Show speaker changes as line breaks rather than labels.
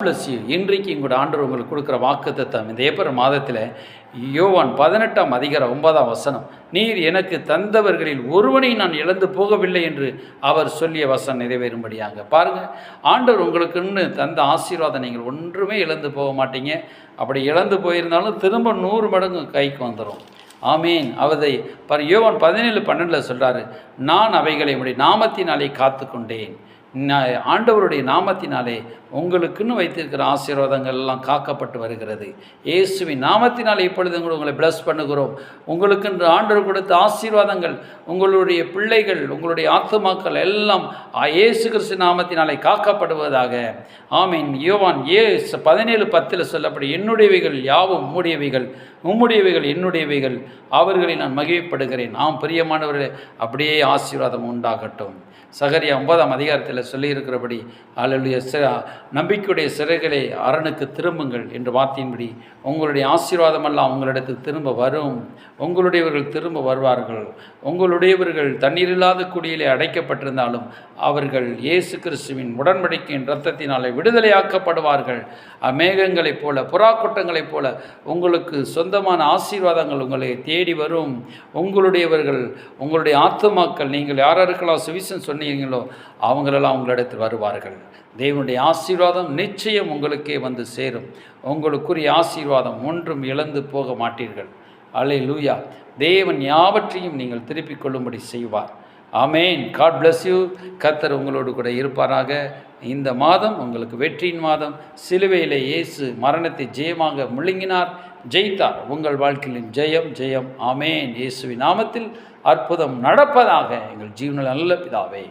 Bless you. இன்றைக்கு எங்களோட ஆண்டவர் உங்களுக்கு கொடுக்குற வாக்குத்தத்தம் இந்த ஏப்ரல் மாதத்தில் யோவான் 18ஆம் அதிகாரம் 9ஆம் வசனம். நீர் எனக்கு தந்தவர்களில் ஒருவனை நான் இழந்து போகவில்லை என்று அவர் சொல்லிய வசனம் நிறைவேறும்படியாக. பாருங்கள், ஆண்டவர் உங்களுக்குன்னு தந்த ஆசீர்வாதம் நீங்கள் ஒன்றுமே இழந்து போக மாட்டீங்க. அப்படி இழந்து போயிருந்தாலும் திரும்ப 100 மடங்கு கைக்கு வந்துடும். ஆமீன். அவதை யோவான் 17:12 சொல்கிறாரு, நான் அவைகளை உடைய நாமத்தினாலே காத்து கொண்டேன். ஆண்டவருடைய நாமத்தினாலே உங்களுக்குன்னு வைத்திருக்கிற ஆசீர்வாதங்கள் எல்லாம் காக்கப்பட்டு வருகிறது. இயேசுவின் நாமத்தினாலே இப்பொழுது உங்களை பிளஸ் பண்ணுகிறோம். உங்களுக்கென்று ஆண்டவர் கொடுத்த ஆசீர்வாதங்கள், உங்களுடைய பிள்ளைகள், உங்களுடைய ஆத்துமாக்கள் எல்லாம் இயேசு கிறிஸ்து நாமத்தினாலே காக்கப்படுவதாக. ஆமீன். யோவான் 17:10 சொல்லப்படி, என்னுடையவைகள் யாவும் உம்முடையவைகள், உம்முடையவைகள் என்னுடையவைகள், அவர்களை நான் மகிழ்ப்படுகிறேன். பிரியமானவர்களே, அப்படியே ஆசீர்வாதம் உண்டாகட்டும். சகரியா 9ஆம் அதிகாரத்தில் சொல்லியிருக்கிறபடி, அல்லேலூயா, நம்பிக்கையுடைய சிறைகளை அரணுக்கு திரும்புங்கள் என்ற வார்த்தையின்படி உங்களுடைய ஆசீர்வாதமெல்லாம் உங்களிடத்துக்கு திரும்ப வரும். உங்களுடையவர்கள் திரும்ப வருவார்கள். உங்களுடையவர்கள் தண்ணீர் இல்லாத குடியிலே அடைக்கப்பட்டிருந்தாலும் அவர்கள் இயேசு கிறிஸ்துவின் உடன்படிக்கையின் இரத்தத்தினாலே விடுதலையாக்கப்படுவார்கள். மேகங்களைப் போல, புறாக்கூட்டங்களைப் போல உங்களுக்கு சொந்தமான ஆசீர்வாதங்கள் உங்களை தேடி வரும். உங்களுடையவர்கள், உங்களுடைய ஆத்துமாக்கள், நீங்கள் யாரெல்லாம் சுவிசேஷம் சொன்னீங்களோ அவங்களெல்லாம் உங்களிடத்தில் வருவார்கள். தேவனுடைய ஆசீர்வாதம் நிச்சயம் உங்களுக்கே வந்து சேரும். உங்களுக்குரிய ஆசீர்வாதம் ஒன்றும் இழந்து போக மாட்டீர்கள். அல்லேலூயா. தேவன் யாவற்றையும் நீங்கள் திருப்பிக் கொள்ளும்படி செய்வார். ஆமேன். God bless you. கர்த்தர் உங்களோடு கூட இருப்பாராக. இந்த மாதம் உங்களுக்கு வெற்றியின் மாதம். சிலுவையிலே இயேசு மரணத்தை ஜெயமாக முழுங்கினார், ஜெயித்தார். உங்கள் வாழ்க்கையிலும் ஜெயம் ஜெயம். ஆமேன். இயேசுவின் நாமத்தில் அற்புதம் நடப்பதாக. எங்கள் ஜீவனில் நல்ல பிதாவே.